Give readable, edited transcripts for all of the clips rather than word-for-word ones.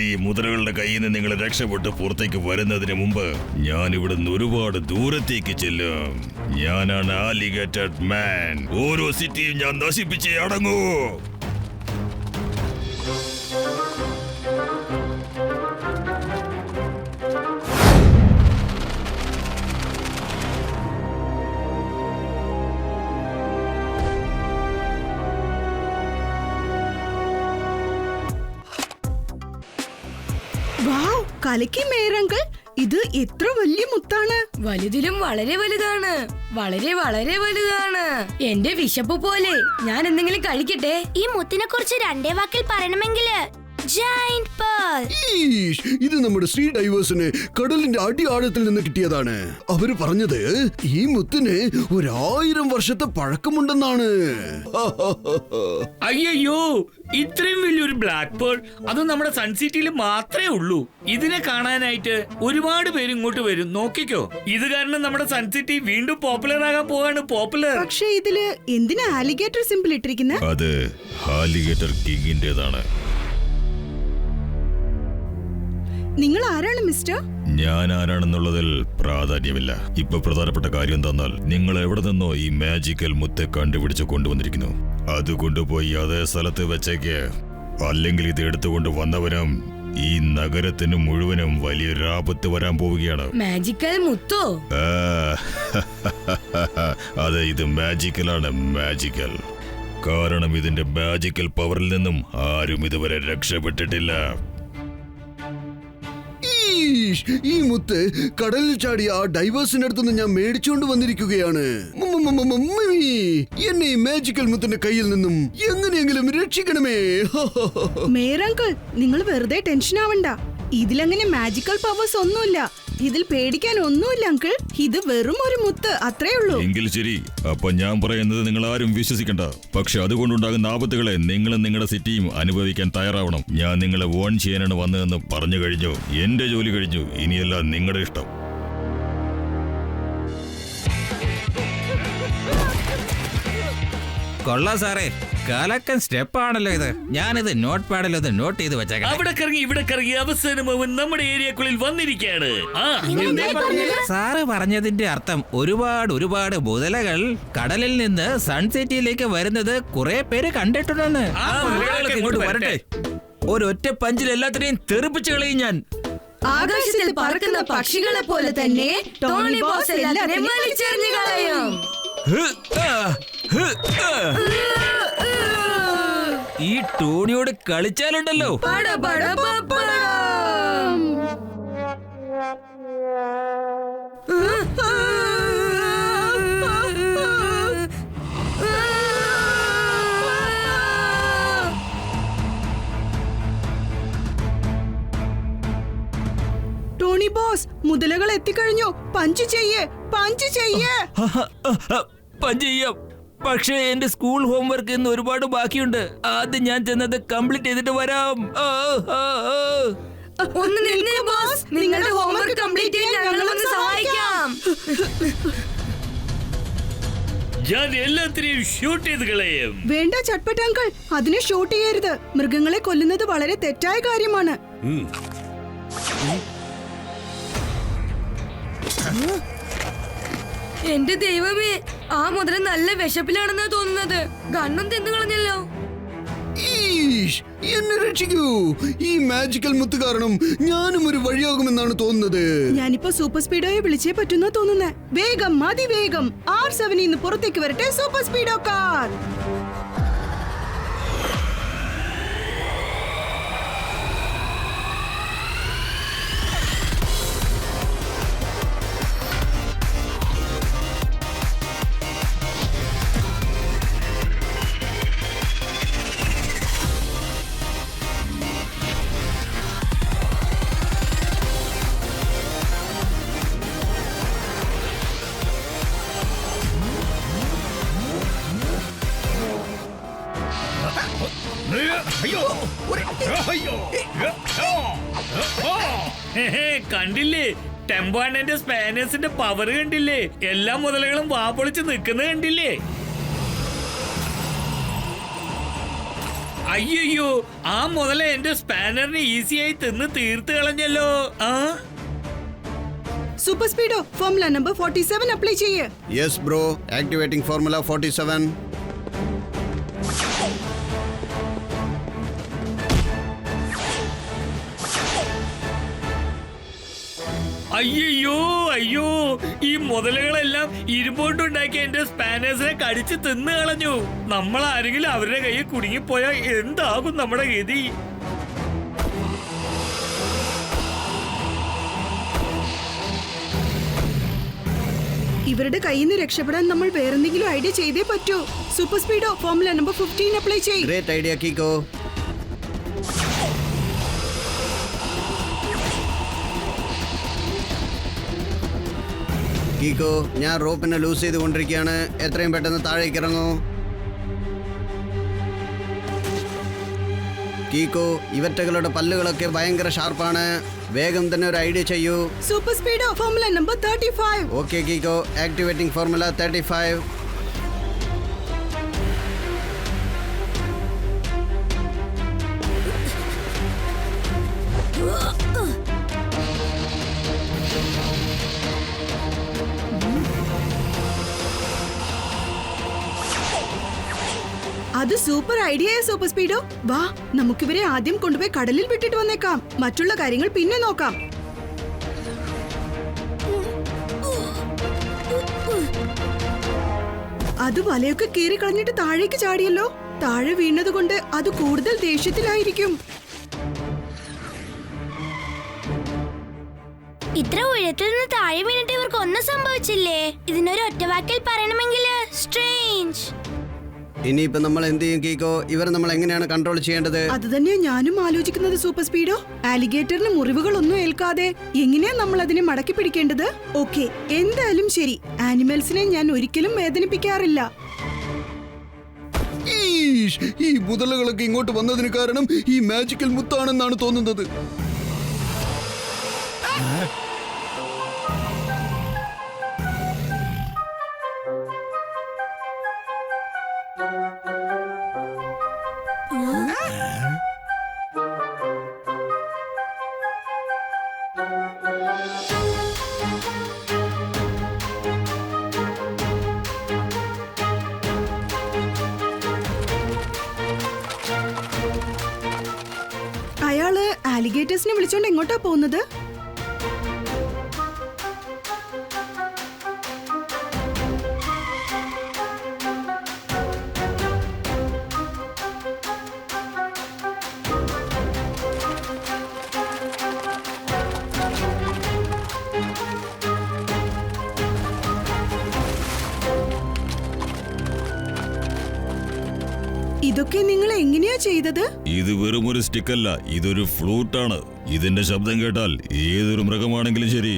ഈ മുതലകളുടെ കയ്യിൽ നിന്ന് നിങ്ങൾ രക്ഷപ്പെട്ട് പുറത്തേക്ക് വരുന്നതിന് മുമ്പ് ഞാൻ ഇവിടുന്ന് ഒരുപാട് ദൂരത്തേക്ക് ചെല്ലും. ഞാനാണ് ആലിഗേറ്റർ മാൻ. ഓരോ സിറ്റിയും ഞാൻ നശിപ്പിച്ചേ അടങ്ങൂ. കലക്കി മേയറങ്കിൾ, ഇത് എത്ര വലിയ മുത്താണ്. വലുതിലും വളരെ വലുതാണ്. വളരെ വളരെ വലുതാണ്. എന്റെ വിശപ്പ് പോലെ. ഞാൻ എന്തെങ്കിലും കഴിക്കട്ടെ. ഈ മുത്തിനെ കുറിച്ച് രണ്ടേ വാക്കിൽ പറയണമെങ്കില് ജയന്റ് പേൾ. ഇത് നമ്മുടെ സീ ഡൈവേഴ്സിന് കടലിന്റെ അടിയാഴത്തിൽ നിന്ന് കിട്ടിയതാണ്. അവര് പറഞ്ഞത് ഈ മുത്തിന് 1000 വർഷത്തെ പഴക്കമുണ്ടെന്നാണ്. അയ്യോ, ഇത്രയും വലിയൊരു ബ്ലാക്ക് പേൾ അത് നമ്മുടെ സൺ സിറ്റിയിൽ മാത്രമേ ഉള്ളൂ. ഇതിനെ കാണാനായിട്ട് ഒരുപാട് പേര് ഇങ്ങോട്ട് വരും. നോക്കിക്കോ, ഇത് കാരണം നമ്മുടെ സൺ സിറ്റി വീണ്ടും പോപ്പുലർ ആകാൻ പോവാണ്. പോപ്പുലർ. പക്ഷേ ഇതില് എന്തിനാ ആലിഗേറ്റർ സിമ്പിൾ ഇട്ടിരിക്കുന്നത്? അത് ആലിഗേറ്റർ കിങ്ങിന്റേതാണ്. നിങ്ങൾ ആരാണ് മിസ്റ്റർ? ഞാൻ ആരാണെന്നുള്ളതിൽ പ്രാധാന്യമില്ല. ഇപ്പൊ പ്രധാനപ്പെട്ട കാര്യം എന്തെന്നാൽ നിങ്ങൾ എവിടെ നിന്നോ ഈ മാജിക്കൽ മുത്തെ കണ്ടുപിടിച്ച് കൊണ്ടുവന്നിരിക്കുന്നു. അത് കൊണ്ടുപോയി അതേ സ്ഥലത്ത് വെച്ചേക്ക്. അല്ലെങ്കിൽ ഇത് എടുത്തുകൊണ്ട് വന്നവനും ഈ നഗരത്തിന് മുഴുവനും വലിയൊരു ആപത്ത് വരാൻ പോവുകയാണ്. മാജിക്കൽ മുത്തോ? അതെ, ഇത് മാജിക്കലാണ്. മാജിക്കൽ. കാരണം ഇതിന്റെ മാജിക്കൽ പവറിൽ നിന്നും ആരും ഇതുവരെ രക്ഷപ്പെട്ടിട്ടില്ല. ഈ മുത്ത് കടലിൽ ചാടിയ ആ ഡൈവേഴ്സിന്റെ അടുത്തുനിന്ന് ഞാൻ മേടിച്ചുകൊണ്ട് വന്നിരിക്കുകയാണ്. എന്നെ ഈ മാജിക്കൽ മുത്തിന്റെ കയ്യിൽ നിന്നും എങ്ങനെയെങ്കിലും രക്ഷിക്കണമേ. മേയറങ്കിൾ, നിങ്ങൾ വെറുതെ ടെൻഷൻ ആവണ്ട. ഇതിലങ്ങനെ മാജിക്കൽ പവേഴ്സ് ഒന്നുമില്ല. ഇതിൽ പേടിക്കാൻ ഒന്നുമില്ല അങ്കിൾ. ഇത് വെറും ഒരു മുത്ത്, അത്രേ ഉള്ളൂ. എങ്കിൽ ശരി, അപ്പൊ ഞാൻ പറയുന്നത് നിങ്ങൾ ആരും വിശ്വസിക്കണ്ട. പക്ഷെ അതുകൊണ്ടുണ്ടാകുന്ന ആപത്തുകളെ നിങ്ങളും നിങ്ങളുടെ സിറ്റിയും അനുഭവിക്കാൻ തയ്യാറാവണം. ഞാൻ നിങ്ങളെ വോൺ ചെയ്യാനാണ് വന്നതെന്ന് പറഞ്ഞു കഴിഞ്ഞു. എന്റെ ജോലി കഴിഞ്ഞു. ഇനിയെല്ലാം നിങ്ങളുടെ ഇഷ്ടം. കൊള്ളാം സാറേ, കലക്കൻ സ്റ്റെപ്പാണല്ലോ ഇത്. ഞാനിത് നോട്ട് പാഡിലൊന്ന് നോട്ട് ചെയ്ത് വെച്ചേക്കാം. അവിടെ കറങ്ങി ഇവിടെ കറങ്ങി അവസാനം അവൻ നമ്മുടെ ഏരിയക്കുള്ളിൽ വന്നിരിക്കുകയാണ്. സാറ് പറഞ്ഞതിന്റെ അർത്ഥം ഒരുപാട് മുതലകൾ കടലിൽ നിന്ന് സൺ സിറ്റിയിലേക്ക് വരുന്നത് കുറെ പേര് കണ്ടിട്ടുണ്ടെന്ന്. ഇങ്ങോട്ട് വരട്ടെ. ഒരൊറ്റ പഞ്ചിൽ എല്ലാത്തിനെയും തെറിപ്പിച്ചു കളയും ഞാൻ. ആകാശത്തിൽ പറക്കുന്ന പക്ഷികളെ പോലെ തന്നെ ടോണി ബോസ് എല്ലാവരെയും വലിച്ചെറിഞ്ഞു കളയും. ഈ ടോണിയോട് കളിച്ചാലുണ്ടല്ലോ. ടോണി ബോസ്, മുതലകൾ എത്തിക്കഴിഞ്ഞു. പഞ്ച് ചെയ്യേ, പഞ്ച് ചെയ്യേ. പഞ്ച് ചെയ്യാം. പക്ഷേ എന്റെ സ്കൂൾ ഹോംവർക്ക് ഇന്ന് ഒരുപാട് ബാക്കിയുണ്ട്. ആദ്യം ഞാൻ ചെന്നത് കംപ്ലീറ്റ് ചെയ്തിട്ട് വരാം. ഒന്ന് നിന്നേ ബോസ്, നിങ്ങളുടെ ഹോംവർക്ക് കംപ്ലീറ്റ് ചെയ്യാൻ ഞങ്ങളൊന്ന് സഹായിക്കാം. ഞാൻ എല്ലാത്തിനെയും ഷൂട്ട് ചെയ്ത് കളയും. വേണ്ട ചട്പട്ട് അങ്കിൾ, അതിനെ ഷൂട്ട് ചെയ്യരുത്. മൃഗങ്ങളെ കൊല്ലുന്നത് വളരെ തെറ്റായ കാര്യമാണ്. എന്റെ ദൈവമേ, ആ മുതല നല്ല വിശപ്പിലാണെന്നാ തോന്നുന്നത്. ഗണ്ണും തിന്നു കളഞ്ഞല്ലോ. എന്നെ രക്ഷിക്കൂ. ഈ മാജിക്കൽ മുത്ത് കാരണം ഞാനും ഒരു വഴിയാകുമെന്നാണ് തോന്നുന്നത്. ഞാനിപ്പോ സൂപ്പർ സ്പീഡോയെ വിളിച്ചേ പറ്റുന്ന തോന്നുന്നേ. വേഗം, അതിവേഗം R7 നിന്ന് പുറത്തേക്ക് വരട്ടെ സൂപ്പർ സ്പീഡോ കാർ. കണ്ടില്ലേ, ടെമ്പാനന്റെ സ്പാനേഴ്സിന്റെ പവർ കണ്ടില്ലേ? എല്ലാ മുതലകളും വാപ്പൊളിച്ച് നിൽക്കുന്നത് കണ്ടില്ലേ? അയ്യോ, ആ മുതല എന്റെ സ്പാനറിനെ ഈസിയായി തിന്ന് തീർത്ത് കളഞ്ഞല്ലോ. ആ super Speedo formula number 47 apply ചെയ്യേ. Yes bro, activating formula 47. അയ്യോ, ഈ മുതലകളെല്ലാം ഇരുമ്പോണ്ടുണ്ടാക്കി എന്റെ സ്പാനേഴ്സിനെ കടിച്ച് തിന്നു കളഞ്ഞു. നമ്മൾ ആരെങ്കിലും അവരുടെ കയ്യിൽ കുടുങ്ങിപ്പോയാൽ എന്താകും നമ്മുടെ ഗതി? ഇവരുടെ കയ്യിൽ നിന്ന് രക്ഷപ്പെടാൻ നമ്മൾ വേറെന്തെങ്കിലും ഐഡിയ ചെയ്തേ പറ്റൂ. Super Speedo formula number 15 apply ചെയ്യ്. Great idea Keeko. കീക്കോ, ഞാൻ റോപ്പിനെ ലൂസ് ചെയ്തുകൊണ്ടിരിക്കുകയാണ്. എത്രയും പെട്ടെന്ന് താഴേക്ക് ഇറങ്ങൂ. കീക്കോ, ഇവറ്റകളുടെ പല്ലുകളൊക്കെ ഭയങ്കര ഷാർപ്പാണ്. വേഗം തന്നെ ഒരു ഐഡിയ ചെയ്യൂ. Super Speedo formula number 35. Okay Keeko, activating formula 35. അത് സൂപ്പർ ഐഡിയ സൂപ്പർ സ്പീഡോ. വാ, നമുക്കിവരെ ആദ്യം കൊണ്ടുപോയി കടലിൽ വിട്ടിട്ട് വന്നേക്കാം. മറ്റുള്ള കാര്യങ്ങൾ പിന്നെ നോക്കാം. അത് വലയൊക്കെ കീറി കളഞ്ഞിട്ട് താഴേക്ക് ചാടിയല്ലോ. താഴെ വീണതുകൊണ്ട് അത് കൂടുതൽ ദേഷ്യത്തിലായിരിക്കും. ഇത്ര ഉയരത്തിൽ നിന്ന് താഴെ വീണിട്ട് ഇവർക്ക് ഒന്നും സംഭവിച്ചില്ലേ? ഇതിനൊരു ഒറ്റവാക്കിൽ പറയണമെങ്കിൽ സ്ട്രേഞ്ച്. ഇനിയിപ്പോ നമ്മൾ എന്ത് ചെയ്യും കീക്കോ? ഇവർ നമ്മൾ എങ്ങനെയാണ് കൺട്രോൾ ചെയ്യേണ്ടത്? അത് തന്നെയാ ഞാനും ആലോചിക്കുന്നത് സൂപ്പർ സ്പീഡോ. ആലിഗേറ്ററിന് മുറിവുകളൊന്നും ഏൽക്കാതെ എങ്ങനെയാ നമ്മൾ അതിനെ മടക്കി പിടിക്കേണ്ടത്? ഓക്കെ, എന്തായാലും ശരി. ആനിമൽസിനെ ഞാൻ ഒരിക്കലും വേദനിപ്പിക്കാറില്ല. ഈ മുതലകളൊക്കെ ഇങ്ങോട്ട് വന്നതിന് കാരണം ഈ മാജിക്കൽ മുത്താണെന്നാണ് തോന്നുന്നത്. അയാള് ആലിഗേറ്റേഴ്സിനെ വിളിച്ചോണ്ട് എങ്ങോട്ടാ പോകുന്നത്? ഇതൊക്കെ നിങ്ങൾ എങ്ങനെയാ ചെയ്തത്? ഇത് വെറും ഒരു സ്റ്റിക്കല്ല, ഇതൊരു ഫ്ലൂട്ടാണ്. ഇതിന്റെ ശബ്ദം കേട്ടാൽ ഏതൊരു മൃഗമാണെങ്കിലും ശരി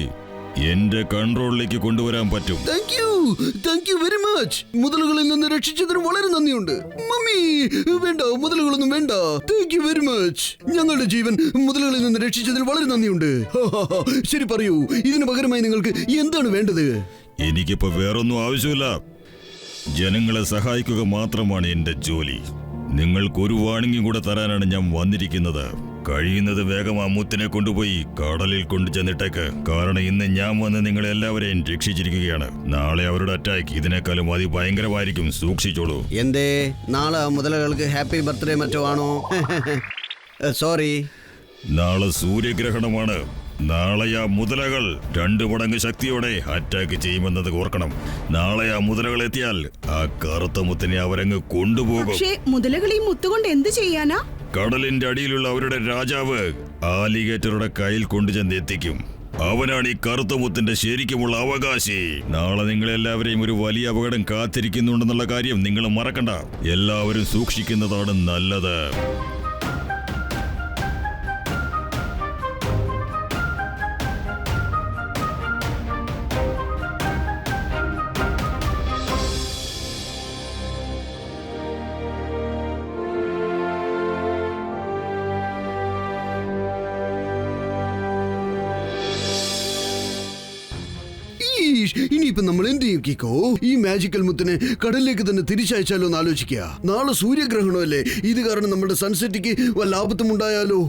എന്റെ കൺട്രോളിലേക്ക് കൊണ്ടുവരാൻ പറ്റും. Thank you very much. മുതലുകളിൽ നിന്ന് രക്ഷിച്ചതിന് വളരെ നന്ദിയുണ്ട്. മമ്മി, വേണ്ട, മുതലുകളൊന്നും വേണ്ട. Thank you very much. ഞങ്ങളുടെ ജീവൻ മുതലുകളിൽ നിന്ന് രക്ഷിച്ചതിന് വളരെ നന്ദിയുണ്ട്. ശരി, പറയൂ, ഇതിന് പകരമായി നിങ്ങൾക്ക് എന്താണ് വേണ്ടത്? എനിക്കിപ്പോ വേറൊന്നും ആവശ്യമില്ല. ജനങ്ങളെ സഹായിക്കുക മാത്രമാണ് എന്റെ ജോലി. നിങ്ങൾക്കൊരു വാണിംഗും കൂടെ തരാനാണ് ഞാൻ വന്നിരിക്കുന്നത്. കഴിയുന്നത് വേഗം ആ മുത്തിനെ കൊണ്ടുപോയി കടലിൽ കൊണ്ടു ചെന്നിട്ടേക്ക്. കാരണം ഇന്ന് ഞാൻ വന്ന് നിങ്ങളെല്ലാവരെയും രക്ഷിച്ചിരിക്കുകയാണ്. നാളെ അവരുടെ അറ്റാക്ക് ഇതിനേക്കാളും അതിഭയങ്കരമായിരിക്കും. സൂക്ഷിച്ചോളൂ. എന്തേ, നാളെ മുതലകൾക്ക് ഹാപ്പി ബർത്ത്ഡേ മറ്റോ ആണോ? സോറി. നാളെ സൂര്യഗ്രഹണമാണ്. നാളെ ആ മുതലകൾ 2 മടങ്ങ് ശക്തിയോടെ അറ്റാക്ക് ചെയ്യുമെന്നത് ഓർക്കണം. നാളെ ആ മുതലകൾ എത്തിയാൽ ആ കറുത്ത മുത്തിനെ അവരങ്ങ് കൊണ്ടുപോകും. പക്ഷേ മുതലകൾ ഈ മുത്തുകൊണ്ട് എന്ത് ചെയ്യാനാ? കടലിന്റെ അടിയിലുള്ള അവരുടെ രാജാവ് ആലിഗേറ്ററുടെ കയ്യിൽ കൊണ്ടുചെന്ന് എത്തിക്കും. അവനാണ് ഈ കറുത്ത മുത്തിന്റെ ശരിക്കുമുള്ള അവകാശി. നാളെ നിങ്ങളെല്ലാവരെയും ഒരു വലിയ അപകടം കാത്തിരിക്കുന്നുണ്ടെന്നുള്ള കാര്യം നിങ്ങൾ മറക്കണ്ട. എല്ലാവരും സൂക്ഷിക്കുന്നതാണ് നല്ലത്. ഇനിയിപ്പോ നമ്മൾ എന്ത് ചെയ്യും കിക്കോ? ഈ മാജിക്കൽ മുത്തിനെ കടലിലേക്ക് തന്നെ തിരിച്ചയച്ചാലോ എന്ന് ആലോചിക്കുക. നാളെ സൂര്യഗ്രഹണമല്ലേ, ഇത് കാരണം നമ്മുടെ സൺസെറ്റിക്ക് വല്ല ആപത്തും ഉണ്ടായാലോ?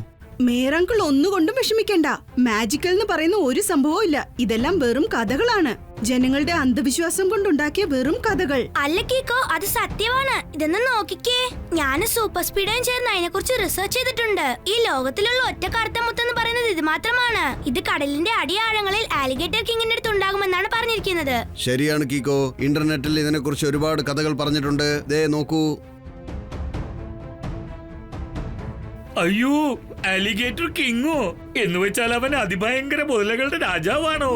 മേയറങ്കിൾ ഒന്നുകൊണ്ടും വിഷമിക്കണ്ട. മാജിക്കൽ എന്ന് പറയുന്ന ഒരു സംഭവവും ഇല്ല. ഇതെല്ലാം വെറും കഥകളാണ്. ജനങ്ങളുടെ അന്ധവിശ്വാസം കൊണ്ടുണ്ടാക്കിയ വെറും കഥകൾ. അല്ല കീക്കോ, അത് സത്യമാണ്. ഇതൊന്ന് നോക്കിക്കേ. ഞാൻ സൂപ്പർ സ്പീഡും ചേർന്ന് അതിനെ കുറിച്ച് റിസർച്ച് ചെയ്തിട്ടുണ്ട്. ഈ ലോകത്തിലുള്ള ഒറ്റ കറുത്ത മുത്തെന്ന് പറയുന്നത് ഇത് മാത്രമാണ്. ഇത് കടലിന്റെ അടിയാഴങ്ങളിൽ ആലിഗേറ്റർ കിങ്ങിന്റെ അടുത്ത് ഉണ്ടാകുമെന്നാണ് പറഞ്ഞിരിക്കുന്നത്. ശരിയാണ് കിക്കോ, ഇന്റർനെറ്റിൽ ഇതിനെക്കുറിച്ച് ഒരുപാട് കഥകൾ പറഞ്ഞിട്ടുണ്ട്. ദേ നോക്കൂ. അയ്യോ, അലിഗേറ്റർ കിങ്ങോ എന്ന് വെച്ചാൽ അവൻ അതിഭയങ്കര മുതലകളുടെ രാജാവാണോ?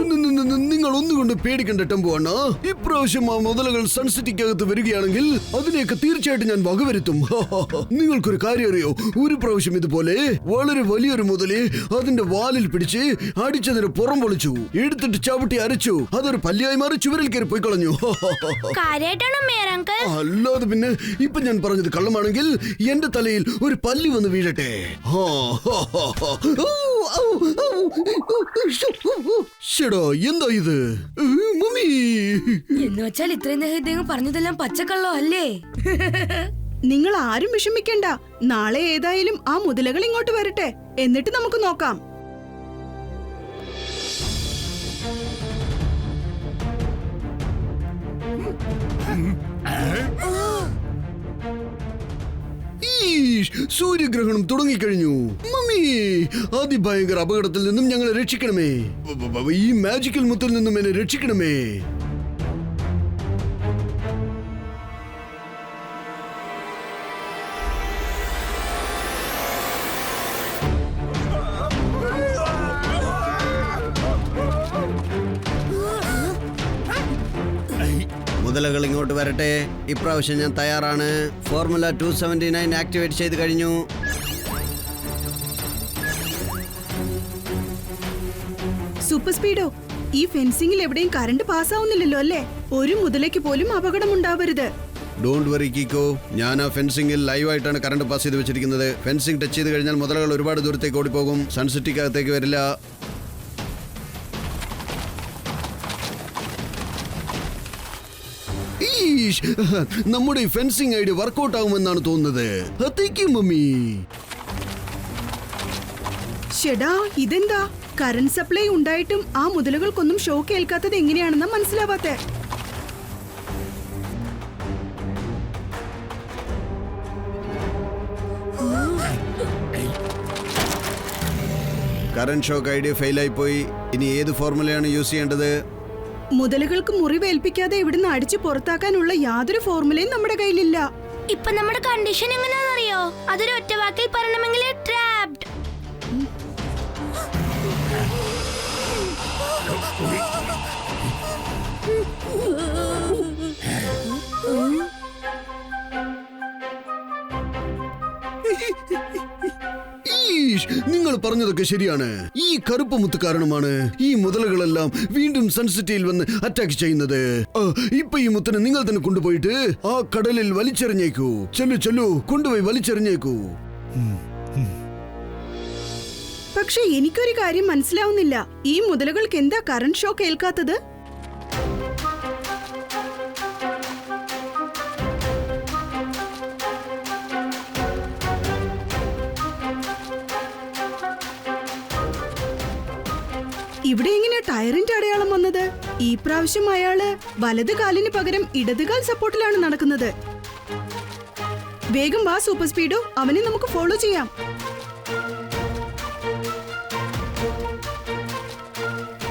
നിങ്ങൾ ഒന്നുകൊണ്ട് പേടിക്കണ്ട ടെമ്പോ അണ്ണ. ഇപ്രാവശ്യം ആ മുതലകൾ സൺസിറ്റിക്കകത്ത് വരികയാണെങ്കിൽ അതിനെയൊക്കെ തീർച്ചയായിട്ടും ഞാൻ വകവരുത്തും. നിങ്ങൾക്കൊരു കാര്യം അറിയോ? ഒരു പ്രാവശ്യം ഇതുപോലെ വളരെ വലിയൊരു മുതല് അതിന്റെ വാലിൽ പിടിച്ച് അടിച്ചതിന് പുറം പൊളിച്ചു, എടുത്തിട്ട് ചവിട്ടി അരച്ചു. അതൊരു പല്ലിയായി മാറി ചുവരിൽ കയറി പോയി കളഞ്ഞു. കാര്യമായിട്ടാണോ മേയർ അങ്കിൾ? അല്ലാതെ പിന്നെ ഇപ്പൊ ഞാൻ പറഞ്ഞത് കള്ളമാണെങ്കിൽ എന്റെ തലയിൽ ഒരു പല്ലി വന്ന് വീഴട്ടെ. എന്താ ഇത് മമ്മി? എന്ന് വെച്ചാൽ ഇത്രയും നേരം ഇദ്ദേഹം പറഞ്ഞതെല്ലാം പച്ചക്കള്ളോ അല്ലേ? നിങ്ങൾ ആരും വിഷമിക്കണ്ട. നാളെ ഏതായാലും ആ മുതലകൾ ഇങ്ങോട്ട് വരട്ടെ, എന്നിട്ട് നമുക്ക് നോക്കാം. സൂര്യഗ്രഹണം തുടങ്ങിക്കഴിഞ്ഞു. മമ്മി, അതിഭയങ്കര അപകടത്തിൽ നിന്നും ഞങ്ങളെ രക്ഷിക്കണമേ. ഈ മാജിക്കൽ മുത്തിൽ നിന്നും എന്നെ രക്ഷിക്കണമേ. മുതലകൾ ഇങ്ങോട്ട് വരട്ടെ. ഇപ്രാവശ്യം ഞാൻ തയ്യാറാണ്. ഫോർമുല 279 ആക്ടിവേറ്റ് ചെയ്ത് കഴിഞ്ഞു. സൂപ്പർ സ്പീഡോ, ഈ ഫെൻസിംഗിൽ എവിടെയും കറണ്ട് പാസ്സാവുന്നില്ലല്ലോ അല്ലേ? ഒരു മുതലയ്ക്ക് പോലും അപകടം ഉണ്ടാവരുത്. ഡോണ്ട് വറി കിക്കോ, ഞാൻ ആ ഫെൻസിംഗിൽ ലൈവായിട്ടാണ് കറണ്ട് പാസ് ചെയ്ത് വെച്ചിരിക്കുന്നത്. ഫെൻസിംഗ് ടച്ച് ചെയ്ത് കഴിഞ്ഞാൽ മുതലകൾ ഒരുപാട് ദൂരത്തേക്ക് ഓടിപ്പോകും, സൺസിറ്റിക്കകത്തേക്ക് വരില്ല. നമ്മുടെ ഈ ഫെൻസിംഗ് ഐഡിയ വർക്കൗട്ട് ആകുമെന്നാണ് തോന്നുന്നത്. മമ്മി, ഷെടാ, ഇതെന്താ? കറണ്ട് സപ്ലൈ ഉണ്ടായിട്ടും ആ മുതലകൾക്കൊന്നും ഷോക്ക് ഏൽക്കാത്തത് എങ്ങനെയാണെന്ന് മനസ്സിലാവാത്തെ. കറണ്ട് ഷോക്ക് ഐഡിയ ഫെയിലായി പോയി. ഇനി ഏത് ഫോർമുലയാണ് യൂസ് ചെയ്യേണ്ടത്? മുതലകൾക്ക് മുറിവേൽപ്പിക്കാതെ ഇവിടുന്ന് അടിച്ചു പുറത്താക്കാനുള്ള യാതൊരു ഫോർമുലയും നമ്മുടെ കയ്യിലില്ല. ഇപ്പൊ നമ്മുടെ കണ്ടീഷൻ എങ്ങനെയാണെന്നറിയോ? അതൊരു ഒറ്റ വാക്കിൽ പറയണമെങ്കിൽ ട്രാപ്ഡ്. നിങ്ങൾ പറഞ്ഞതൊക്കെ ശരിയാണ്. ഈ കറുപ്പ് മുത്ത് കാരണമാണ് ഈ മുതലകളെല്ലാം വീണ്ടും സൺസിറ്റിയിൽ വന്ന് അറ്റാക്ക് ചെയ്യുന്നത്. ഇപ്പൊ ഈ മുത്തിനെ നിങ്ങൾ തന്നെ കൊണ്ടുപോയിട്ട് ആ കടലിൽ വലിച്ചെറിഞ്ഞേക്കൂ. ചെല്ലു, കൊണ്ടുപോയി വലിച്ചെറിഞ്ഞേക്കൂ. പക്ഷെ എനിക്കൊരു കാര്യം മനസ്സിലാവുന്നില്ല. ഈ മുതലകൾക്ക് എന്താ കറണ്ട് ഷോക്ക് ഏൽക്കാത്തത്? ഇവിടെ എങ്ങനെ ടയറിന്റെ അടയാളം വന്നത്? ഈ പ്രാവശ്യം അയാള് വലത് കാലിന് പകരം ഇടതുകാൽ സപ്പോർട്ടിലാണ് നടക്കുന്നത്. വേഗം വാ സൂപ്പർ സ്പീഡോ, അവനെ നമുക്ക് ഫോളോ ചെയ്യാം.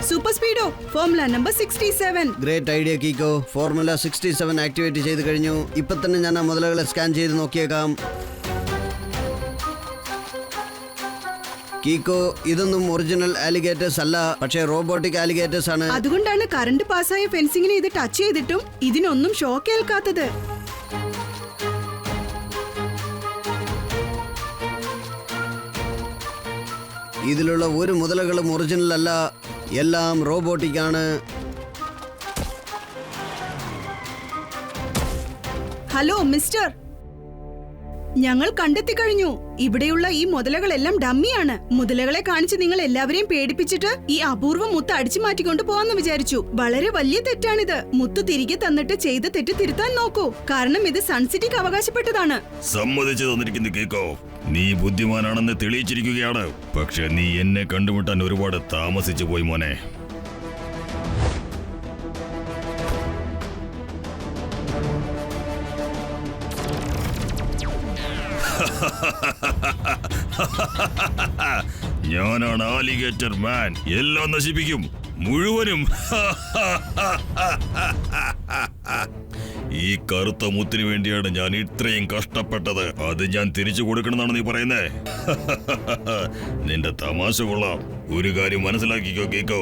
Super Speedo, formula number 67. Great idea Keeko. Formula 67 activate ചെയ്ത് കഴിഞ്ഞു. ഇപ്പൊ തന്നെ ഞാൻ ആ മുതലകളെ സ്കാൻ ചെയ്ത് നോക്കിയേക്കാം. കീക്കോ, ഇതൊന്നും ഒറിജിനൽ ആലിഗേറ്റേഴ്സ് അല്ല, പക്ഷേ റോബോട്ടിക് ആലിഗേറ്റേഴ്സ് ആണ്. അതുകൊണ്ടാണ് കറണ്ട് പാസ്സായ ഫെൻസിങ്ങിനെ ഇത് ടച്ച് ചെയ്തിട്ടും ഇതിനൊന്നും ഷോക്ക് ഏൽക്കാത്തത്. ഇതിലുള്ള ഒരു മുതലകളും ഒറിജിനൽ അല്ല, എല്ലാം റോബോട്ടിക് ആണ്. ഹലോ മിസ്റ്റർ, ഞങ്ങൾ കണ്ടെത്തി കഴിഞ്ഞു. ഇവിടെയുള്ള ഈ മുതലകളെല്ലാം ഡമ്മിയാണ്. മുതലകളെ കാണിച്ച് നിങ്ങൾ എല്ലാവരെയും പേടിപ്പിച്ചിട്ട് ഈ അപൂർവ മുത്ത് അടിച്ചു മാറ്റിക്കൊണ്ട് പോവാന്ന് വിചാരിച്ചു. വളരെ വലിയ തെറ്റാണിത്. മുത്ത് തിരികെ തന്നിട്ട് ചെയ്ത തെറ്റ് തിരുത്താൻ നോക്കൂ. കാരണം ഇത് സൺസിറ്റിക്ക് അവകാശപ്പെട്ടതാണ്. സമ്മതിച്ചു തന്നിരിക്കുന്നു കേക്കോ. നീ ബുദ്ധിമാനാണെന്ന് തെളിയിച്ചിരിക്കുകയാണ്. പക്ഷെ നീ എന്നെ കണ്ടുമുട്ടാൻ ഒരുപാട് താമസിച്ചു പോയി മോനെ. ഞാനാണ് ആലിഗേറ്റർ മാൻ. എല്ലാം നശിപ്പിക്കും, മുഴുവനും. ഈ കറുത്ത മുത്തിന് വേണ്ടിയാണ് ഞാൻ ഇത്രയും കഷ്ടപ്പെട്ടത്. അത് ഞാൻ തിരിച്ചു കൊടുക്കണമെന്നാണ് നീ പറയുന്നേ? നിന്റെ തമാശ കൊള്ളാം. ഒരു കാര്യം മനസ്സിലാക്കിക്കോ കേക്കോ.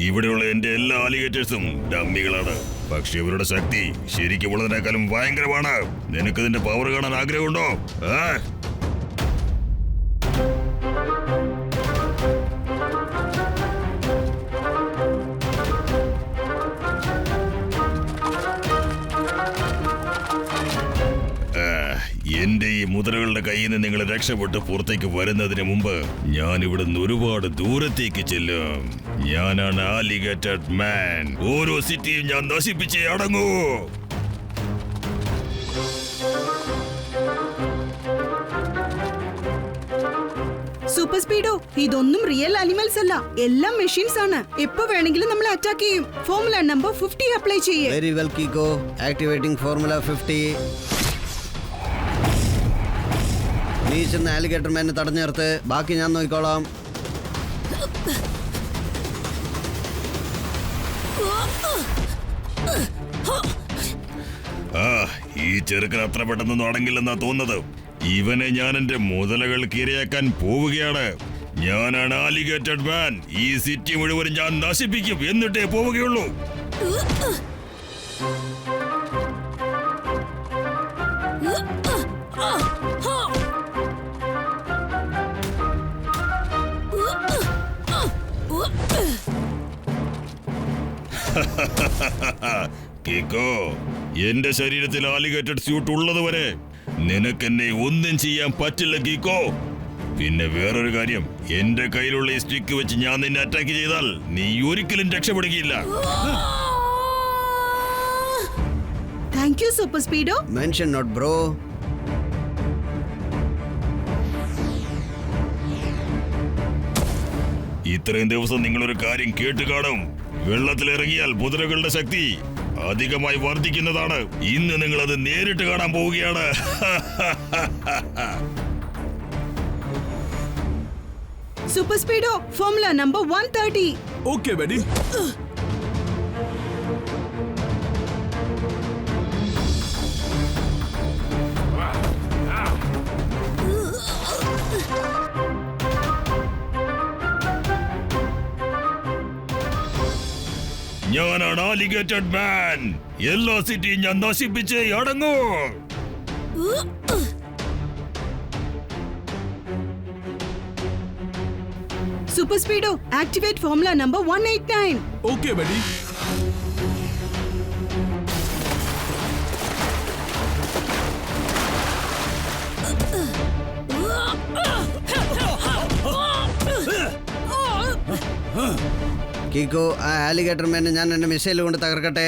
ഇവിടെയുള്ള എന്റെ എല്ലാ ആലിഗേറ്റേഴ്സും ഡമ്മികളാണ്. പക്ഷെ ഇവരുടെ ശക്തി ശരിക്കും ഉള്ളതിനേക്കാളും ഭയങ്കരമാണ്. നിനക്ക് ഇതിന്റെ പവർ കാണാൻ ആഗ്രഹമുണ്ടോ? എന്റെ ഈ മുദ്രകളുടെ കയ്യിൽ നിന്ന് നിങ്ങൾ രക്ഷപ്പെട്ട് പുറത്തേക്ക് വരുന്നതിന് മുമ്പ് ഞാൻ ഇവിടുന്ന് ഒരുപാട് ദൂരത്തേക്ക് ചെല്ലും. ഞാനാണ് ആലിഗേറ്റർ മാൻ. ഓരോ സിറ്റിയും ഞാൻ നശിപ്പിച്ചേ അടങ്ങൂ. സൂപ്പർ സ്പീഡോ, ഇതൊന്നും റിയൽ അനിമൽസ് അല്ല, എല്ലാം മെഷീൻസ് ആണ്. എപ്പോ വേണമെങ്കിലും നമ്മളെ അറ്റാക്ക് ചെയ്യും. ഫോർമുല നമ്പർ 50 അപ്ലൈ ചെയ്യേ. Very well Keeko. Activating formula 50. നീ ചെന്ന് ആലിഗേറ്റർ മാനെ തടഞ്ഞു നിർത്ത്. ബാക്കി ഞാൻ നോക്കിക്കോളാം. ഈ ചെറുക്കൻ അത്ര പെട്ടെന്നൊന്നും അടങ്ങില്ലെന്നാ തോന്നുന്നത്. ഇവനെ ഞാൻ എന്റെ മുതലകൾക്ക് ഇരയാക്കാൻ പോവുകയാണ്. ഞാനാണ് ആലിഗേറ്റർ മാൻ. ഈ സിറ്റി മുഴുവനും ഞാൻ നശിപ്പിക്കും, എന്നിട്ടേ പോവുകയുള്ളൂ. കേക്കോ, എന്റെ ശരീരത്തിൽ ആലിഗേറ്റഡ് സ്യൂട്ട് ഉള്ളതുവരെ നിനക്കെന്നെ ഒന്നും ചെയ്യാൻ പറ്റില്ല കീക്കോ. പിന്നെ വേറൊരു കാര്യം, എന്റെ കയ്യിലുള്ള ഈ സ്റ്റിക്ക് വെച്ച് ഞാൻ നിന്നെ അറ്റാക്ക് ചെയ്താൽ നീ ഒരിക്കലും രക്ഷപ്പെടുകയില്ല. Thank you super Speedo. Mention not bro. ഇത്രയും ദിവസം നിങ്ങളൊരു കാര്യം കേട്ട് കാണും. വെള്ളത്തിലിറങ്ങിയാൽ കുതിരകളുടെ ശക്തി അധികമായി വർദ്ധിക്കുന്നതാണ്. ഇന്ന് നിങ്ങൾ അത് നേരിട്ട് കാണാൻ പോവുകയാണ്. Super Speedo, formula number 130. Okay buddy. ഞാനാണ് ആലിഗേറ്റഡ് മാൻ. എല്ലാ സിറ്റിയും ഞാൻ നശിപ്പിച്ചേ അടങ്ങൂ. Super Speedo, activate formula number 189. Okay buddy. Keeko, ആ ആലിഗേറ്റർ മാനെ ഞാൻ എന്റെ മിസൈൽ കൊണ്ട് തകർക്കട്ടെ?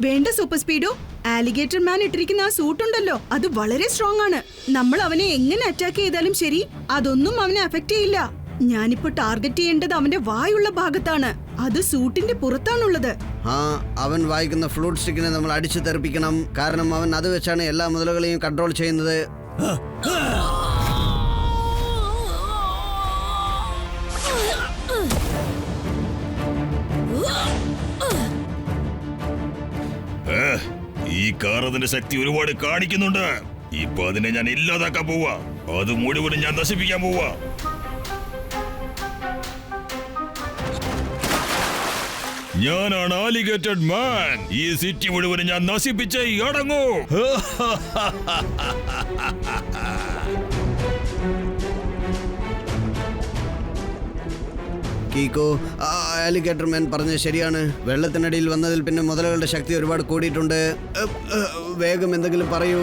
വേണ്ട സൂപ്പർ സ്പീഡോ. ആലിഗേറ്റർ മാൻ ഇട്ടിരിക്കുന്ന ആ സൂട്ട് ഉണ്ടല്ലോ, അത് വളരെ സ്ട്രോങ് ആണ്. നമ്മൾ അവനെ എങ്ങനെ അറ്റാക്ക് ചെയ്താലും ശരി, അതൊന്നും അവനെ അഫക്റ്റ് ചെയ്യില്ല. ഞാനിപ്പോ ടാർഗറ്റ് ചെയ്യേണ്ടത് അവന്റെ വായുള്ള ഭാഗത്താണ്. അത് സൂട്ടിന്റെ പുറത്താണുള്ളത്. ആ, അവൻ വായിക്കുന്ന ഫ്ലൂട്ട് സ്റ്റിക്കിനെ നമ്മൾ അടിച്ചു തെറിപ്പിക്കണം. കാരണം അവൻ അത് വെച്ചാണ് എല്ലാ മുതലുകളെയും കൺട്രോൾ ചെയ്യുന്നത്. ഈ കാർ അതിന്റെ ശക്തി ഒരുപാട് കാണിക്കുന്നുണ്ട്. ഇപ്പൊ അതിനെ ഞാൻ ഇല്ലാതാക്കാൻ പോവാ. അത് മുഴുവനും ഞാൻ നശിപ്പിക്കാൻ പോവാ. ഞാനാണ് ആലിഗേറ്റഡ് മാൻ. ഈ സിറ്റി മുഴുവനും ഞാൻ നശിപ്പിച്ചേ അടങ്ങൂ. കീക്കോ, ആ ആലിഗേറ്റർ മാൻ പറഞ്ഞത് ശരിയാണ്. വെള്ളത്തിനടിയിൽ വന്നതിൽ പിന്നെ മുതലകളുടെ ശക്തി ഒരുപാട് കൂടിയിട്ടുണ്ട്. വേഗം എന്തെങ്കിലും പറയൂ.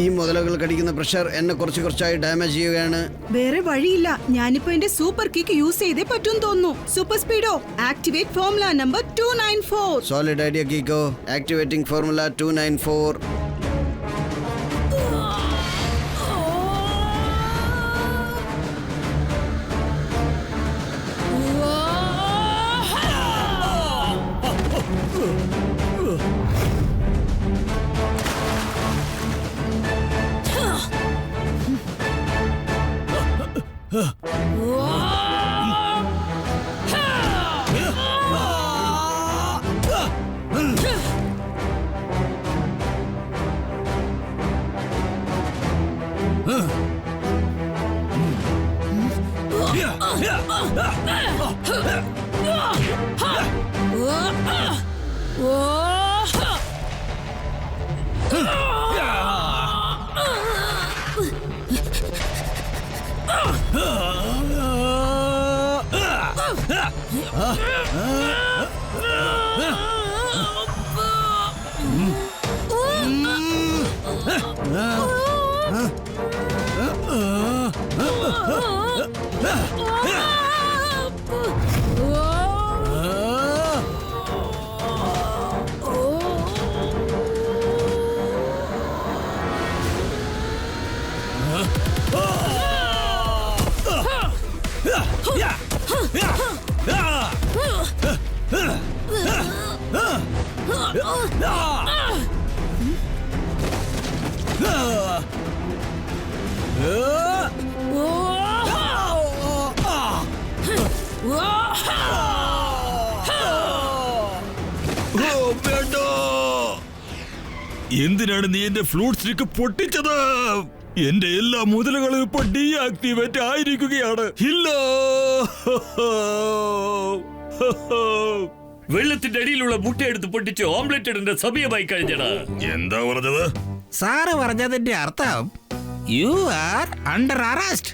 ഈ മുതലകൾ കടിക്കുന്ന പ്രഷർ എന്നെ കുറച്ചായി ഡാമേജ് ചെയ്യുകയാണ്. വേറെ വഴിയില്ല. ഞാനിപ്പോ എന്റെ സൂപ്പർ കിക്ക് യൂസ് ചെയ്തേ പറ്റും തോന്നുന്നു. Super Speedo activate formula number 294. Solid idea Keeko activating formula 294. എന്തിനാണ് നീ എന്റെ ഫ്ലൂട്ട് സ്റ്റിക്ക് പൊട്ടിച്ചത്? എന്റെ എല്ലാ മുതലുകളും ഇപ്പൊ ഡീആക്ടിവേറ്റ് ആയിരിക്കുകയാണ്. ഇല്ല, വെള്ളത്തിന്റെ അടിയിലുള്ള മുട്ട എടുത്ത് പൊട്ടിച്ച് ഓംലെറ്റ് ഇടേണ്ട സമയമായി കഴിഞ്ഞടാ. എന്താ പറഞ്ഞത്? സാറ് പറഞ്ഞതിന്റെ അർത്ഥം യു ആർ അണ്ടർ അറസ്റ്റ്.